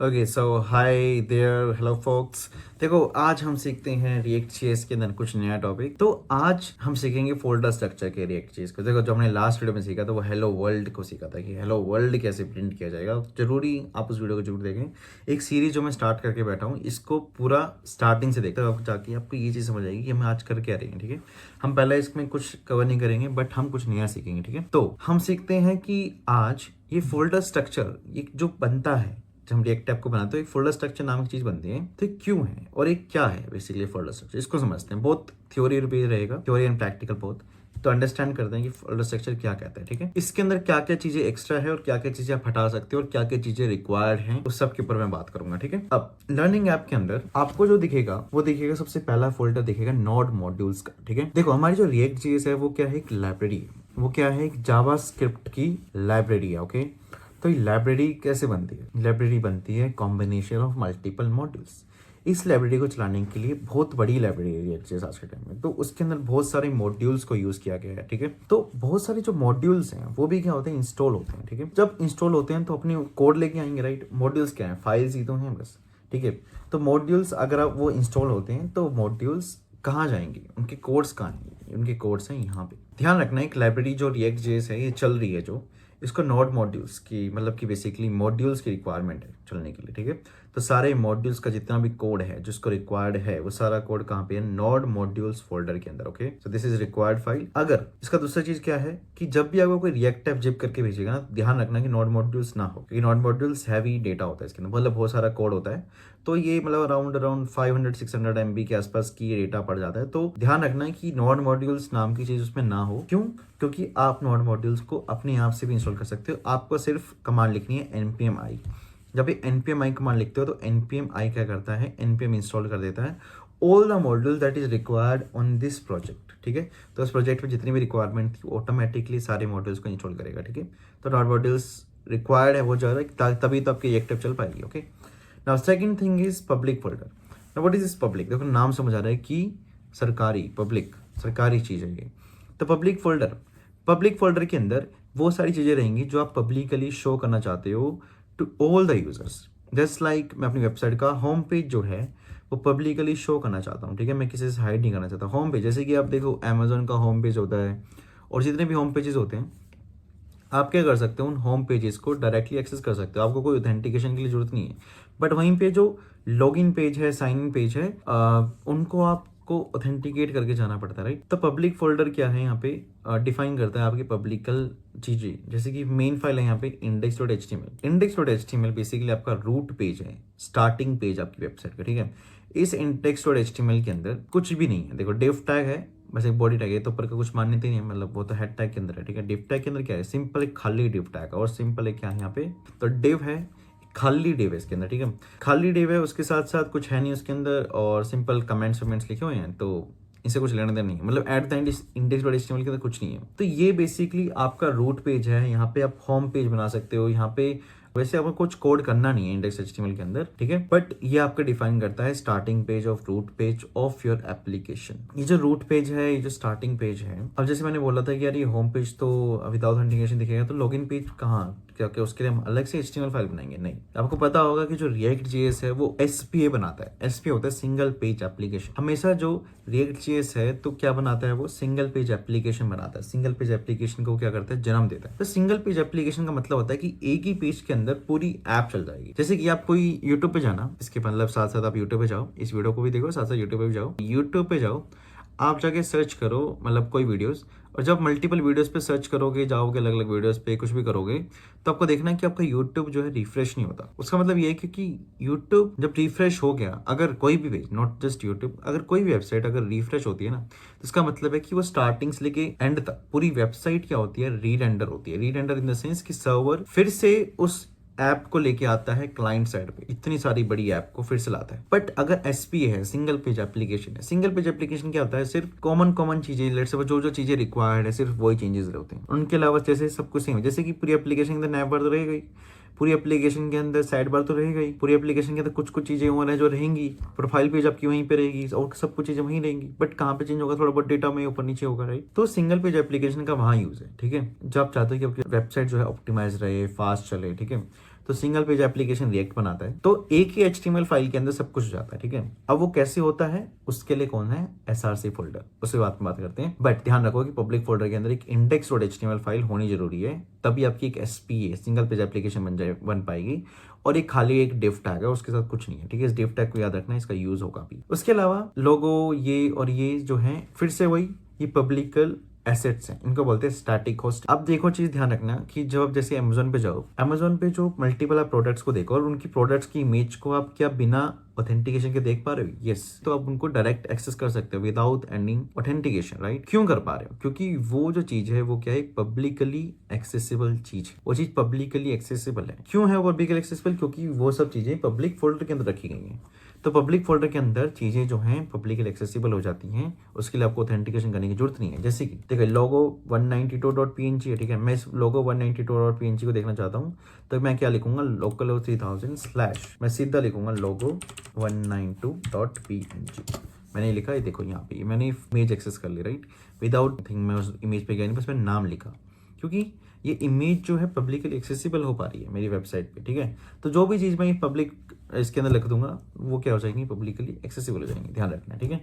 Okay so hi there hello folks. देखो आज हम सीखते हैं रिएक्ट जेएस के अंदर कुछ नया टॉपिक। तो आज हम सीखेंगे फोल्डर स्ट्रक्चर के रिएक्ट जेएस को। देखो जो हमने लास्ट वीडियो में सीखा था वो हेलो वर्ल्ड को सीखा था कि हेलो वर्ल्ड कैसे प्रिंट किया जाएगा। जरूरी आप उस वीडियो को जरूर देखें। एक सीरीज जो मैं स्टार्ट करके बैठा हूँ इसको पूरा स्टार्टिंग से देखते हो जाके आपको ये चीज़ समझ आएगी कि हम आज कर क्या रहे हैं। ठीक है, हम पहले इसमें कुछ कवर नहीं करेंगे बट हम कुछ नया सीखेंगे। ठीक है, तो हम सीखते हैं कि आज ये फोल्डर स्ट्रक्चर ये जो बनता है जब हम रिएक्ट टैब को बनाते हैं, एक फोल्डर स्ट्रक्चर नामक चीज बनती है। तो ये क्यों है और एक क्या है बेसिकली फोल्डर स्ट्रक्चर, इसको समझते हैं। बहुत थ्योरी पे रहेगा, थ्योरी एंड प्रैक्टिकल बोथ। तो अंडरस्टैंड करते हैं कि फोल्डर स्ट्रक्चर क्या कहता है। ठीक है, इसके अंदर क्या क्या चीजें एक्स्ट्रा है और क्या क्या चीजें आप हटा सकते हो और क्या क्या चीजें रिक्वायर्ड हैं, उस सब के ऊपर मैं बात करूंगा। ठीक है, अब लर्निंग ऐप के अंदर आपको जो दिखेगा वो दिखेगा, सबसे पहला फोल्डर दिखेगा नोड मॉड्यूल्स का। ठीक है, देखो हमारी जो रिएक्ट जेएस है वो क्या है, एक लाइब्रेरी है। वो क्या है, एक जावास्क्रिप्ट की लाइब्रेरी है। ओके, तो ये लाइब्रेरी कैसे बनती है? लाइब्रेरी बनती है कॉम्बिनेशन ऑफ मल्टीपल मॉड्यूल्स। इस लाइब्रेरी को चलाने के लिए बहुत बड़ी लाइब्रेरी है रिएक्ट.जेएस आज के टाइम में, तो उसके अंदर बहुत सारे मॉड्यूल्स को यूज किया गया है। ठीक है, तो बहुत सारे जो मॉड्यूल्स हैं वो भी क्या होते हैं, इंस्टॉल होते हैं। ठीक है, जब इंस्टॉल होते हैं तो अपने कोड लेके आएंगे, राइट। मॉड्यूल्स क्या है, फाइल्स ही तो हैं बस। ठीक है, तो मॉड्यूल्स अगर आप वो इंस्टॉल होते हैं तो मॉड्यूल्स कहाँ जाएंगे, उनके कोड्स कहाँ हैं? उनके कोड्स हैं यहाँ पे। ध्यान रखना, एक लाइब्रेरी जो रिएक्ट.जेएस है ये चल रही है, जो इसको नोड मॉड्यूल्स की मतलब कि बेसिकली मॉड्यूल्स की रिक्वायरमेंट है चलने के लिए। ठीक है, तो सारे मॉड्यूल्स का जितना भी कोड है जिसको रिक्वायर्ड है वो सारा कोड कहाँ पे है, नोड मॉड्यूल्स फोल्डर के अंदर। Okay, so this is required file. अगर इसका दूसरा चीज क्या है कि जब भी आपको कोई रिएक्ट ऐप जिप करके भेजेगा ना, ध्यान रखना कि नोड मॉड्यूल्स ना हो, क्योंकि नोड मॉड्यूल्स हैवी डेटा होता है इसके अंदर, मतलब बहुत सारा कोड होता है। तो ये मतलब अराउंड 500-600 MB के आसपास की डेटा पड़ जाता है। तो ध्यान रखना है कि नोड मॉड्यूल्स नाम की चीज उसमें ना हो। क्यों? क्योंकि आप नोड मॉड्यूल्स को अपने आप से भी इंस्टॉल कर सकते हो। आपको सिर्फ कमांड लिखनी है npm-i। जब ये npm-i कमांड लिखते हो तो npm-i क्या करता है, npm इंस्टॉल कर देता है all the module that is required on this project. ठीक है, तो इस प्रोजेक्ट में जितनी भी रिक्वायरमेंट थी ऑटोमेटिकली सारे मॉड्यूल्स को इंस्टॉल करेगा। ठीक है, तो नोड मॉड्यूल्स रिक्वायर्ड है वो ज़्यादा, तभी तो आपकी रिएक्ट ऐप चल पाएगी। Okay, now second thing is public folder. Now what is this public? देखो नाम समझ आ रहा है कि सरकारी, पब्लिक सरकारी चीज़ है ये। तो पब्लिक फोल्डर के अंदर वो सारी चीज़ें रहेंगी जो आप पब्लिकली शो करना चाहते हो to all the users. Just like मैं अपनी वेबसाइट का होम पेज जो है वो पब्लिकली शो करना चाहता हूँ। ठीक है, मैं किसी से हाइड नहीं करना चाहता। होम पेज जैसे कि आप देखो अमेजोन का होम पेज होता है और जितने भी होम पेजेस होते हैं, आप क्या कर सकते हो, उन होम पेजेस को डायरेक्टली एक्सेस कर सकते हो। आपको कोई ऑथेंटिकेशन के लिए जरूरत नहीं है। बट वहीं पे जो लॉगिन पेज है, साइन इन पेज है, उनको आपको ऑथेंटिकेट करके जाना पड़ता है, राइट। तो पब्लिक फोल्डर क्या है यहाँ पे, डिफाइन करता है आपकी पब्लिकल चीजें। जैसे कि मेन फाइल है यहाँ पे index.html। index.html बेसिकली आपका रूट पेज है, स्टार्टिंग पेज आपकी वेबसाइट का। ठीक है, इस index.html के अंदर कुछ भी नहीं है। देखो डिव टैग है, बस एक बॉडी टैग है, तो ऊपर का कुछ मान्यता नहीं है, मतलब वो तो हेड टैग के अंदर है। ठीक है, डिव टैग के अंदर क्या है, सिंपल एक खाली डिव टैग है। और सिंपल है क्या है यहाँ पे, तो डिव है, खाली डिव है इसके अंदर। ठीक है, खाली डिव है, उसके साथ साथ कुछ है नहीं उसके अंदर, और सिंपल कमेंट्स वमेंट्स लिखे हुए हैं, तो इसे कुछ लेना देना नहीं है। मतलब एट द एंड index.html के अंदर कुछ नहीं है। तो ये बेसिकली आपका रूट पेज है। यहाँ पे आप होम पेज बना सकते हो। यहाँ पे वैसे आपको कुछ कोड करना नहीं है index.html के अंदर। ठीक है, बट ये आपका डिफाइन करता है starting page of root page of your application. ये जो रूट पेज है, ये जो स्टार्टिंग पेज है, अब जैसे मैंने बोला था कि यार ये होम पेज तो विदाउट ऑथेंटिकेशन दिखेगा, तो लॉगिन पेज कहाँ, क्या उसके लिए हम अलग से HTML फाइल बनाएंगे? नहीं। आपको पता होगा कि जो React.js है वो SPA बनाता है। SPA होता है सिंगल पेज एप्लीकेशन। हमेशा जो React.js है तो क्या बनाता है, वो सिंगल पेज एप्लीकेशन बनाता है। सिंगल पेज एप्लीकेशन को क्या करता है, जन्म देता है। तो सिंगल पेज एप्लीकेशन का मतलब होता है कि एक ही पेज के अंदर पूरी ऐप चल जाएगी। जैसे कि आप कोई यूट्यूब पे जाना, इसके मतलब साथ साथ आप यूट्यूब पे जाओ, इस वीडियो को भी देखो, साथ साथ यूट्यूब पे भी जाओ। यूट्यूब पे जाओ, आप जाके सर्च करो मतलब कोई वीडियोस, और जब मल्टीपल वीडियोस पे सर्च करोगे, जाओगे अलग अलग वीडियोस पे, कुछ भी करोगे, तो आपको देखना है कि आपका यूट्यूब जो है रिफ्रेश नहीं होता। उसका मतलब ये है क्योंकि यूट्यूब जब रिफ्रेश हो गया, अगर कोई भी पेज, नॉट जस्ट यूट्यूब, अगर कोई भी वेबसाइट अगर रिफ्रेश होती है ना, तो इसका मतलब है कि वो स्टार्टिंग से लेके एंड तक पूरी वेबसाइट क्या होती है, रीरेंडर होती है। रीरेंडर इन द सेंस कि सर्वर फिर से उस ऐप को लेके आता है क्लाइंट साइड पे, इतनी सारी बड़ी ऐप को फिर से लाता है। बट अगर एसपीए है, सिंगल पेज एप्लीकेशन है, सिंगल पेज एप्लीकेशन क्या होता है, सिर्फ कॉमन चीजें, लेट्स से जो जो चीजें रिक्वायर्ड है सिर्फ वही चेंजेस होते हैं, उनके अलावा जैसे सब कुछ सेम है। जैसे कि पूरी एप्लीकेशन के अंदर नैप बार तो रह गई, पूरी एप्लीकेशन के अंदर साइड बार तो रह गई, पूरी एप्लीकेशन के अंदर कुछ कुछ चीजें और है जो रहेंगी, प्रोफाइल पेज आपकी वहीं पे रहेगी और सब कुछ चीजें वहीं रहेंगी। बट कहाँ पे चेंज होगा, थोड़ा बहुत डेटा में ऊपर नीचे होगा, राइट। तो सिंगल पेज एप्लीकेशन का वहाँ यूज है। ठीक है, जब आप चाहते हो कि आपकी वेबसाइट जो है ऑप्टिमाइज रहे, फास्ट चले, ठीक है, तो सिंगल पेज एप्लीकेशन रिएक्ट बनाता है, तो एक ही HTML फाइल के अंदर सब कुछ हो जाता है, ठीक है। अब वो कैसे होता है उसके लिए कौन है, SRC फोल्डर, उसके बात करते हैं। बट ध्यान रखो कि पब्लिक फोल्डर के अंदर एक index.html फाइल होनी जरूरी है, तभी आपकी एक SPA सिंगल पेज एप्लीकेशन बन पाएगी। और एक खाली एक div टैग है, उसके साथ कुछ नहीं है, ठीक है। इस div टैग को याद रखना, इसका यूज होगा भी। उसके अलावा लोगो ये और ये जो है फिर से वही, ये पब्लिकल एसेट्स हैं, इनको बोलते हैं स्टैटिक होस्ट। अब देखो चीज ध्यान रखना कि जब आप जैसे अमेजोन पे जाओ, अमेजोन पे जो मल्टीपल आप प्रोडक्ट्स को देखो और उनकी प्रोडक्ट्स की इमेज को आप क्या बिना ऑथेंटिकेशन के देख पा रहे हो, यस, तो आप उनको डायरेक्ट एक्सेस कर सकते हो विदाउट एंडिंग ऑथेंटिकेशन, राइट। क्यों कर पा रहे हो, क्योंकि वो जो चीज है वो क्या है, पब्लिकली एक्सेसिबल चीज है, वो चीज पब्लिकली एक्सेसिबल है। क्यों है वो पब्लिकली एक्सेसिबल, क्योंकि वो सब चीजें पब्लिक फोल्डर के अंदर रखी गई हैं। तो पब्लिक फोल्डर के अंदर चीजें जो हैं पब्लिकली एक्सेसिबल हो जाती हैं, उसके लिए आपको ऑथेंटिकेशन करने की जरूरत नहीं है। जैसे कि देखो लोगो 192.png है, ठीक है। मैं इस लोगो 192.png को देखना चाहता हूँ, तो मैं क्या लिखूंगा, लोकल 3000 / मैं सीधा लिखूंगा लोगो 192.png। मैंने लिखा है, देखो यहाँ पे मैंने इमेज एक्सेस कर ली, राइट, विदाउट थिंग मैं उस इमेज पे गया नहीं, बस मैंने नाम लिखा, क्योंकि ये इमेज जो है पब्लिकली एक्सेसिबल हो पा रही है मेरी वेबसाइट पे, ठीक है। तो जो भी चीज़ मैं पब्लिक इसके अंदर लिख दूंगा वो क्या हो जाएंगी, पब्लिकली एक्सेसिबल हो जाएंगी, ध्यान रखना, ठीक है।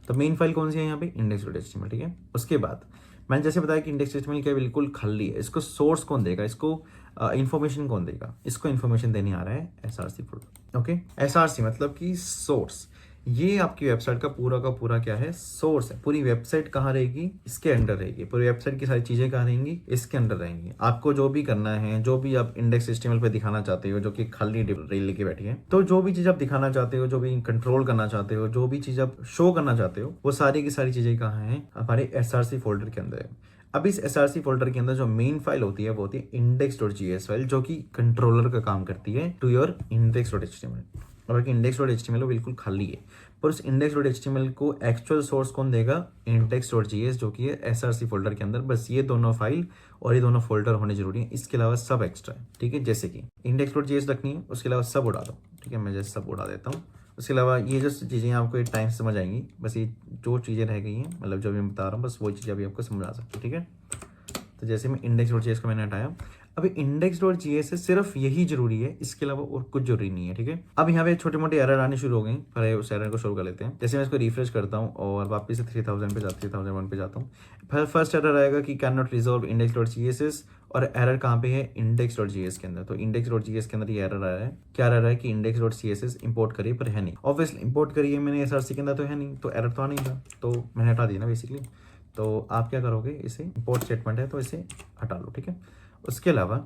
तो मेन फाइल कौन सी है यहाँ पे, index.html, ठीक है। उसके बाद मैंने जैसे बताया कि index.html क्या बिल्कुल खाली है, इसको सोर्स कौन देगा, इसको इन्फॉर्मेशन कौन देगा, इसको इन्फॉर्मेशन देने आ रहा है SRC फोल्डर, ओके। SRC मतलब कि सोर्स, ये आपकी वेबसाइट का पूरा क्या है, सोर्स है। पूरी वेबसाइट कहाँ रहेगी, इसके अंडर रहेगी। पूरी वेबसाइट की सारी चीजें कहाँ रहेंगी, इसके अंडर रहेंगी। आपको जो भी करना है, जो भी आप index.html पे दिखाना चाहते हो, जो कि खाली रेल लेके बैठी है, तो जो भी चीज आप दिखाना चाहते हो, जो भी कंट्रोल करना चाहते हो, जो भी चीज आप शो करना चाहते हो, वो सारी की सारी चीजें कहाँ है, हमारे SRC फोल्डर के अंदर है। अब इस SRC फोल्डर के अंदर जो मेन फाइल होती है वो होती है index.js फाइल, जो कि कंट्रोलर का काम करती है टू योर index.html। और index.html वो बिल्कुल खाली है, पर उस index.html को एक्चुअल सोर्स कौन देगा, index.js, जो कि है SRC फोल्डर के अंदर। बस ये दोनों फाइल और ये दोनों फोल्डर होने जरूरी है, इसके अलावा सब एक्स्ट्रा है, ठीक है। जैसे कि index.js रखनी है, उसके अलावा सब उड़ा दो, ठीक है। मैं जैसे सब उड़ा देता हूँ। उसके अलावा ये जो चीज़ें आपको एक टाइम समझ आएंगी, बस ये जो चीज़ें रह गई हैं, मतलब जो मैं बता रहा हूँ, बस वो चीज़ें अभी आपको समझ आ सकती है, ठीक है। तो जैसे मैं index.js को मैंने हटाया, अभी index.js से सिर्फ यही जरूरी है, इसके अलावा और कुछ जरूरी नहीं है, ठीक है। अब यहाँ पे छोटे मोटे एरर आने शुरू हो गए, पर उस एरर को शुरू कर लेते हैं। जैसे मैं इसको रिफ्रेश करता हूँ और वापस से 3000 पे 3001 पे जाता हूँ, फिर फर्स्ट एरर आएगा कि कैन नॉट रिजॉल्व index.css, और एरर कहाँ पे है, index.js के अंदर। तो index.js के अंदर ये एरर आ रहा है, क्या एरर है कि index.css इंपोर्ट करिए, पर है नहीं। ऑब्वियसली इंपोर्ट करिए मैंने SRC के अंदर, तो है नहीं, तो एरर तो आ नहीं था, तो मैंने हटा दिया ना बेसिकली। तो आप क्या करोगे, इसे इंपोर्ट स्टेटमेंट है तो इसे हटा लो, ठीक है। उसके अलावा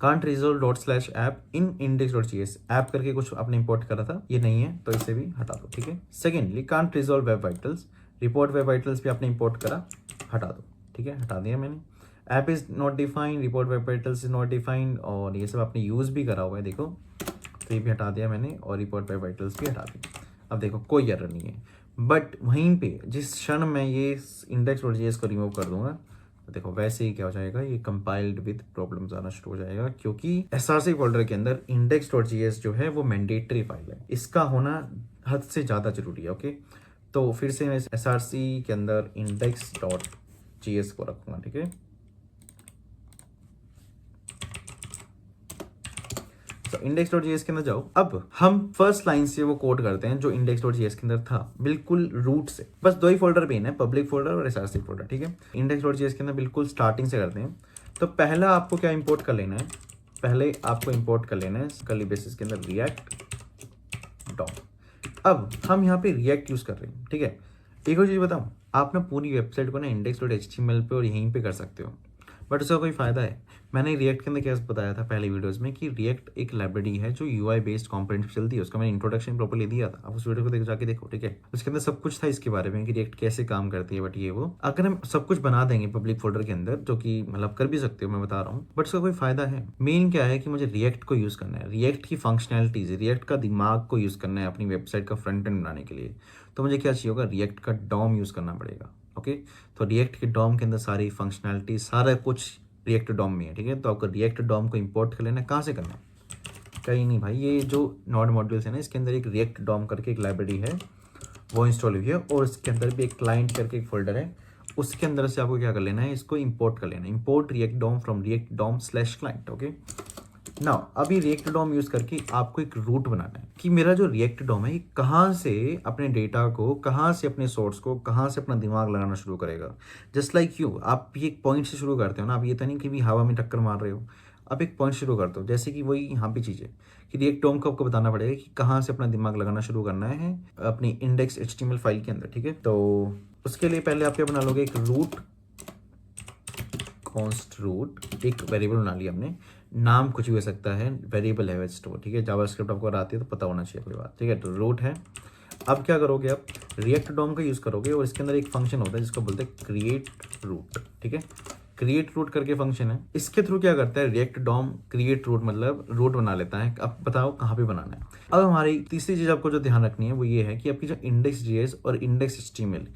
can't resolve ./app in index.js, app करके कुछ आपने इंपोर्ट करा था, ये नहीं है, तो इसे भी हटा दो, ठीक है। Secondly can't resolve web vitals, report web vitals भी आपने इंपोर्ट करा, हटा दो, ठीक है, हटा दिया मैंने। App is not defined, report web vitals is not defined, और ये सब आपने यूज भी करा हुआ है, देखो, तो ये भी हटा दिया मैंने, और रिपोर्ट वेब वाइटल्स भी हटा दिया। अब देखो कोई एरर नहीं है, बट वहीं पे जिस क्षण मैं ये index.js को रिमूव कर दूंगा, तो देखो वैसे ही क्या हो जाएगा, ये कंपाइल्ड विद प्रॉब्लम्स आना शुरू हो जाएगा, क्योंकि SRC फोल्डर के अंदर index.js जो है वो मैंडेटरी फाइल है, इसका होना हद से ज़्यादा जरूरी है, ओके। तो फिर से मैं SRC के अंदर index.js को रखूंगा, ठीक है। तो index.js के अंदर जाओ। अब हम फर्स्ट लाइन से वो कोड करते हैं जो index.js के अंदर था, बिल्कुल रूट से। बस दो ही फोल्डर पेन है, पब्लिक फोल्डर और SRC फोल्डर, ठीक है। index.js के अंदर बिल्कुल स्टार्टिंग से करते हैं। तो पहला आपको क्या इंपोर्ट कर लेना है, पहले आपको इंपोर्ट कर लेना है कर्ली ब्रेसेस के अंदर रिएक्ट डॉम। अब हम यहाँ पे रिएक्ट यूज कर रहे हैं, ठीक है। एक और चीज बताऊं, आप ना पूरी वेबसाइट को ना index.html पे और यहीं पे कर सकते हो, बट उसका कोई फायदा है। मैंने रिएक्ट के अंदर क्या बताया था पहले वीडियोस में कि रिएक्ट एक लाइब्रेरी है जो UI बेस्ड कंपोनेंट चलती है, उसका मैंने इंट्रोडक्शन प्रॉपर्ली दिया था, आप उस वीडियो को जाके देखो, ठीक है। उसके अंदर सब कुछ था इसके बारे में कि रिएक्ट कैसे काम करती है। बट ये वो अगर हम सब कुछ बना देंगे पब्लिक फोल्डर के अंदर, जो कि मतलब कर भी सकते हो, मैं बता रहा हूँ, बट उसका कोई फायदा है। मेन क्या है कि मुझे रिएक्ट को यूज करना है, रिएक्ट की फंक्शनैलिटीज, रिएक्ट का दिमाग को यूज करना है अपनी वेबसाइट का फ्रंट एंड बनाने के लिए। तो मुझे क्या चाहिए होगा, रिएक्ट का डॉम यूज करना पड़ेगा, ओके। तो रिएक्ट के डॉम के अंदर सारी फंक्शनैलिटी सारा कुछ रिएक्ट डॉम में है, ठीक है। तो आपको रिएक्ट डॉम को इंपोर्ट कर लेना है, कहाँ से करना है, कहीं नहीं भाई, ये जो नोड मॉड्यूल्स है ना, इसके अंदर एक रिएक्ट डॉम करके एक लाइब्रेरी है, वो इंस्टॉल हुई है, और इसके अंदर भी एक क्लाइंट करके एक फोल्डर है, उसके अंदर से आपको क्या कर लेना है, इसको इंपोर्ट कर लेना है। Import React DOM from React DOM /client, okay. Now अभी रिएक्ट डॉम यूज करके आपको एक रूट बनाना है कि मेरा जो रिएक्ट डॉम है ये कहाँ से अपने डेटा को, कहाँ से अपने सोर्स को, कहाँ से अपना दिमाग लगाना शुरू करेगा। जस्ट लाइक यू, आप ये एक पॉइंट से शुरू करते हो ना, आप ये तो नहीं कि भी हवा में टक्कर मार रहे हो, आप एक पॉइंट शुरू करते हो। जैसे कि वही यहाँ पे चीज़ है कि रिएक्ट डॉम को आपको बताना पड़ेगा कि कहाँ से अपना दिमाग लगाना शुरू करना है अपनी इंडेक्स HTML फाइल के अंदर, ठीक है। तो उसके लिए पहले आप क्या बना लोगे, एक रूट, कॉन्स्ट रूट, एक वेरिएबल बना लिया हमने, नाम कुछ भी हो सकता है, वेरिएबल है स्टोर, ठीक है। जावास्क्रिप्ट आपको अगर आती है तो पता होना चाहिए कोई बात, ठीक है। तो रूट है। अब क्या करोगे, आप रिएक्ट डॉम का यूज करोगे और इसके अंदर एक फंक्शन होता है जिसको बोलते हैं क्रिएट रूट, ठीक है। क्रिएट रूट करके फंक्शन है, इसके थ्रू क्या करता है रिएक्ट डॉम, क्रिएट रूट मतलब रूट बना लेता है। अब बताओ कहाँ पे बनाना है। अब हमारी तीसरी चीज आपको जो ध्यान रखनी है वो ये है कि आपकी जो इंडेक्स जेएस और इंडेक्स HTML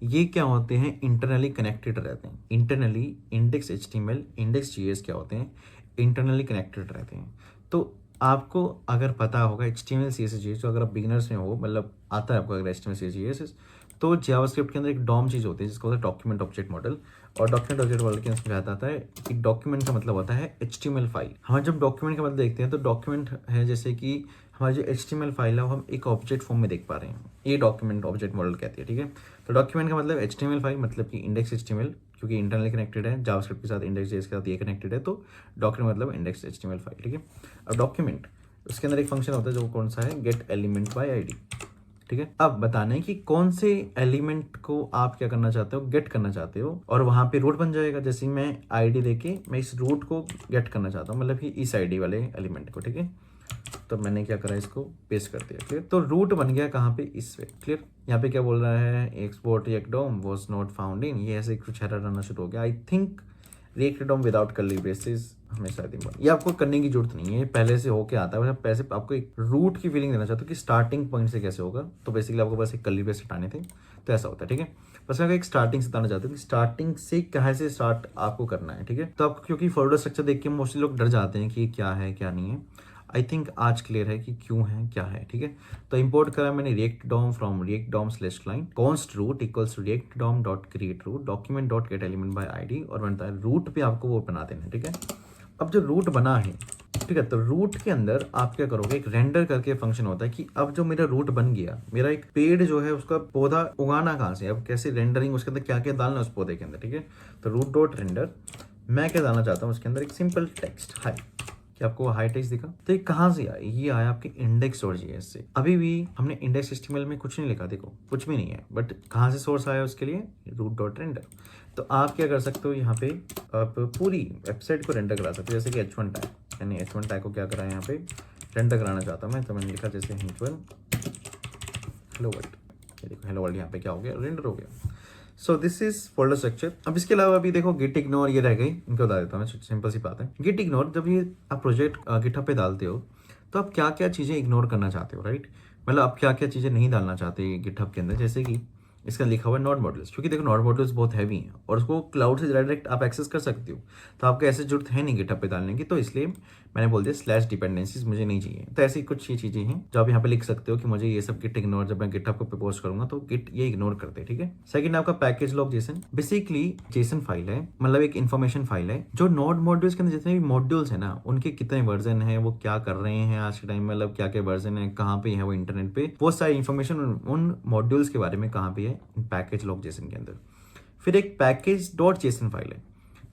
ये क्या होते हैं, इंटरनली कनेक्टेड रहते हैं। Internally index HTML, index JS क्या होते हैं, इंटरनली कनेक्टेड रहते हैं। तो आपको अगर पता होगा HTML CSS, तो अगर आप बिगिनर्स में हो, मतलब आता है आपको अगर HTML CSS, तो जावास्क्रिप्ट के अंदर एक डॉम चीज़ होती है जिसको होता है डॉक्यूमेंट ऑब्जेक्ट मॉडल। और डॉक्यूमेंट ऑब्जेक्ट मॉडल के अंदर समझाता आता है कि डॉक्यूमेंट का मतलब होता है HTML फाइल। हम जब डॉक्यूमेंट का मतलब देखते हैं तो डॉक्यूमेंट है जैसे कि हमारी जो HTML फाइल है वो हम एक ऑब्जेक्ट फॉर्म में देख पा रहे हैं, ये डॉक्यूमेंट ऑब्जेक्ट मॉडल कहती है, ठीक है। तो डॉक्यूमेंट का मतलब HTML फाइल, मतलब कि इंडेक्स HTML, क्योंकि इंटरनली कनेक्टेड है जावास्क्रिप्ट के साथ, इंडेक्स जेएस के साथ ये कनेक्टेड है, तो डॉक्यूमेंट मतलब इंडेक्स HTML फाइल, ठीक है। अब डॉक्यूमेंट, उसके अंदर एक फंक्शन होता है जो कौन सा है, गेट एलिमेंट बाय ID, ठीक है। अब बताना है कि कौन से एलिमेंट को आप क्या करना चाहते हो, गेट करना चाहते हो, और वहां पे रूट बन जाएगा। जैसे मैं ID देके मैं इस रूट को गेट करना चाहता हूँ, मतलब कि इस ID वाले एलिमेंट को, ठीक है। तो मैंने क्या करा, इसको पेस्ट कर दिया, क्लियर। तो रूट बन गया कहाँ पे, इस पे, क्लियर। यहाँ पे क्या बोल रहा है, export React DOM was not found in, ये ऐसे कुछ एरर आना शुरू हो गया। I think React DOM without curly braces हमेशा दिन, ये आपको करने की जरूरत नहीं है, पहले से होके आता है। पैसे आपको एक रूट की फीलिंग देना चाहते हो कि स्टार्टिंग पॉइंट से कैसे होगा, तो बेसिकली आपको बस एक कर्ली ब्रेस हटाने थे, तो ऐसा होता है, ठीक है। बस मैं एक स्टार्टिंग से बताना चाहता हूँ कि स्टार्टिंग से कहाँ से स्टार्ट आपको करना है, ठीक है। तो आपको क्योंकि फोल्डर स्ट्रक्चर देख के मोस्टली लोग डर जाते हैं कि क्या है क्या नहीं है। आई थिंक आज क्लियर है कि क्यों है क्या है, ठीक है। तो इंपोर्ट करा मैंने React DOM from React DOM slash client, const root equals to React DOM dot create root, document dot get element by ID, और बनता है रूट पे आपको वो बना देना है, ठीक है। अब जो रूट बना है, ठीक है, तो रूट के अंदर आप क्या करोगे, एक रेंडर करके फंक्शन होता है कि अब जो मेरा रूट बन गया, मेरा एक पेड़ जो है उसका पौधा उगाना कहाँ से, अब कैसे रेंडरिंग, उसके अंदर क्या क्या डालना है उस पौधे के अंदर, ठीक है। तो रूट डॉट रेंडर, मैं क्या डालना चाहता हूँ उसके अंदर, एक सिंपल टेक्स्ट हाई, कि आपको हाई टेक्स्ट दिखा। तो ये कहाँ से आया, ये आया आपके इंडेक्स और जेएस से। अभी भी हमने इंडेक्स HTML में कुछ नहीं लिखा, देखो कुछ भी नहीं है, बट कहाँ से सोर्स आया उसके लिए, रूट डॉट रेंडर। तो आप क्या कर सकते हो, यहाँ पे आप पूरी वेबसाइट को रेंडर करा सकते हो, जैसे कि H1 टैग, यानी H1 टैग को क्या करा है यहाँ पे रेंडर कराना चाहता हूँ मैं, तो मैंने लिखा जैसे H1 हेलो वर्ल्ड, ये देखो हेलो वर्ल्ड यहाँ पे क्या हो गया, रेंडर हो गया। So this is folder structure. अब इसके अलावा भी देखो गिट इग्नोर ये रह गई, इनको बता देता हूँ, सिंपल सी बात है। गिट इग्नोर, जब ये आप प्रोजेक्ट गिटहब पे डालते हो तो आप क्या क्या चीज़ें इग्नोर करना चाहते हो, राइट। मतलब आप क्या क्या चीज़ें नहीं डालना चाहते गिटहब के अंदर, जैसे कि इसका लिखा हुआ है नोड मॉड्यूल्स, क्योंकि देखो नोड मॉड्यूल्स बहुत हैवी हैं और उसको क्लाउड से डायरेक्ट आप एक्सेस कर सकते हो, तो आपको ऐसे जरूरत है नहीं गिटहब पे डालने की, तो इसलिए मैंने बोल दिया स्लैश डिपेंडेंसीज मुझे नहीं चाहिए। तो ऐसी कुछ ये चीज़ें हैं जो आप यहाँ पे लिख सकते हो कि मुझे ये सब गिट इग्नोर, जब मैं गिटहब को पोस्ट करूंगा तो गिट ये इग्नोर करते हैं, ठीक है। सेकंड आपका package log Jason, basically JSON file है, मतलब एक इन्फॉर्मेशन फाइल है जो नोड मॉड्यूल्स के अंदर जितने भी मॉड्यूल्स है ना, उनके कितने वर्जन है, वो क्या कर रहे हैं आज के टाइम में, मतलब क्या क्या वर्जन है, कहाँ पे है वो इंटरनेट पे, वो सारी इन्फॉर्मेशन उन मॉड्यूल्स के बारे में कहाँ पे है, पैकेज लॉग जेसन के अंदर। फिर एक पैकेज डॉट जेसन फाइल है,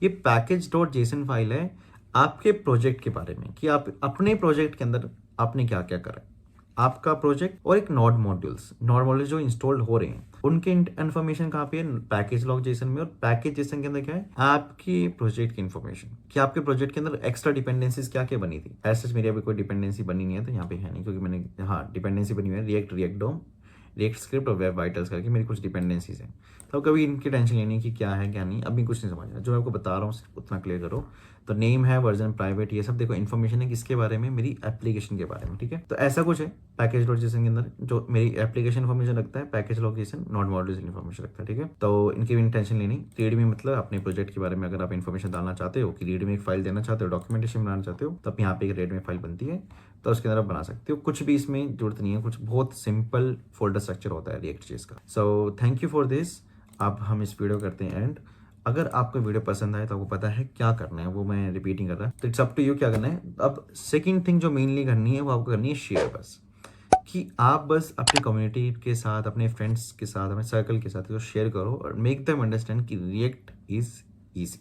ये पैकेज डॉट जेसन फाइल है आपके प्रोजेक्ट के बारे में, कि आप अपने प्रोजेक्ट के अंदर आपने क्या क्या करा, आपका प्रोजेक्ट और एक नोड मॉड्यूल्स जो इंस्टॉल्ड हो रहे हैं उनके इन्फॉर्मेशन कहाँ पे है, पैकेज लॉग जेसन में। और पैकेज जेसन के अंदर क्या है, आपकी प्रोजेक्ट की इन्फॉर्मेशन, कि आपके प्रोजेक्ट के अंदर एक्स्ट्रा डिपेंडेंसीज क्या क्या बनी थी। ऐसे मेरी अभी कोई डिपेंडेंसी बनी नहीं है तो यहाँ पे है नहीं, क्योंकि मैंने, हाँ डिपेंडेंसी बनी हुई है रिएक्ट डॉम, रिएक्ट स्क्रिप्ट और वेब वाइटल्स करके मेरी कुछ डिपेंडेंसीज हैं। तो कभी इनकी टेंशन लेनी कि क्या है क्या नहीं, अभी कुछ नहीं समझना, जो मैं आपको बता रहा हूँ उतना क्लियर करो। तो नेम है, वर्जन, प्राइवेट, ये सब देखो इन्फॉर्मेशन है किसके बारे में, मेरी एप्लीकेशन के बारे में, ठीक है। तो ऐसा कुछ है पैकेज डॉट जेसन के अंदर, जो मेरी एप्लीकेशन इन्फॉर्मेशन रखता है, package log Jason node modules information रखता है, ठीक है। तो इनकी भी टेंशन लेनी। रीड में मतलब अपने प्रोजेक्ट के बारे में अगर आप इन्फॉर्मेशन डालना चाहते हो, कि रीड में एक फाइल देना चाहते हो, डॉक्यूमेंटेशन बनाना चाहते हो, तब यहाँ पे एक रेड में फाइल बनती है, तो उसके अंदर आप बना सकते हो। कुछ भी इसमें जरूरत नहीं है, कुछ बहुत सिंपल फोल्डर स्ट्रक्चर होता है रिएक्ट जेएस का। So thank you for this. अब हम इस वीडियो करते हैं एंड। अगर आपको वीडियो पसंद आए तो आपको पता है क्या करना है, वो मैं रिपीटिंग कर रहा तो इट्स अप टू यू क्या करना है। अब सेकंड थिंग जो मेनली करनी है वो आपको करनी है शेयर, बस कि आप बस अपनी कम्युनिटी के साथ, अपने फ्रेंड्स के साथ, अपने सर्कल के साथ शेयर करो और मेक देम अंडरस्टैंड कि रिएक्ट इज ईजी।